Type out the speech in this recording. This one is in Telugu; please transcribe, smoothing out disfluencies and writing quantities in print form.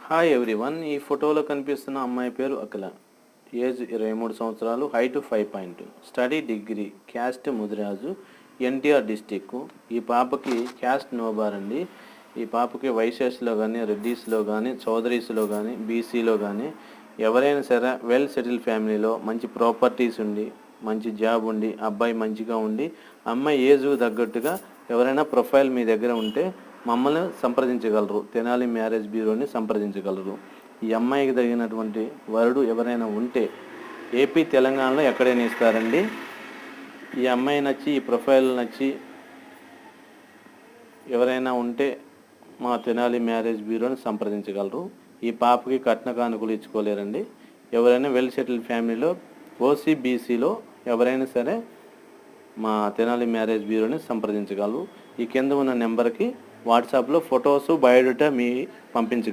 Hi everyone. ఈ ఫోటోలో కనిపిస్తున్న అమ్మాయి పేరు అఖిల. ఏజ్ 23 సంవత్సరాలు, height 5 study degree, caste Mudiraj, NTR district. ఈ పాపకి క్యాస్ట్ నోబార్ అండి. ఈ పాపకి వైశ్యస్లో కానీ, రెడ్డిస్లో కానీ, చౌదరీస్లో కానీ, బీసీలో కానీ ఎవరైనా సరే వెల్ సెటిల్ ఫ్యామిలీలో మంచి ప్రాపర్టీస్ ఉండి, మంచి జాబ్ ఉండి, అబ్బాయి మంచిగా ఉండి, అమ్మాయి ఏజ్కు తగ్గట్టుగా ఎవరైనా ప్రొఫైల్ మీ దగ్గర ఉంటే మమ్మల్ని సంప్రదించగలరు. తెనాలి మ్యారేజ్ బ్యూరోని సంప్రదించగలరు. ఈ అమ్మాయికి తగినటువంటి వరుడు ఎవరైనా ఉంటే ఏపీ, తెలంగాణలో ఎక్కడైనా ఇస్తారండి. ఈ అమ్మాయి నచ్చి, ఈ ప్రొఫైల్ నచ్చి ఎవరైనా ఉంటే మా తెనాలి మ్యారేజ్ బ్యూరోని సంప్రదించగలరు. ఈ పాపకి కట్న కానుకలు ఇచ్చుకోలేరండి. ఎవరైనా వెల్ సెటిల్ ఫ్యామిలీలో ఓసీ, బీసీలో ఎవరైనా సరే మా తెనాలి మ్యారేజ్ బ్యూరోని సంప్రదించగలరు. ఈ కింద ఉన్న నెంబర్కి వాట్సాప్లో ఫొటోస్, బయోడేటా మీ పంపించగలరు.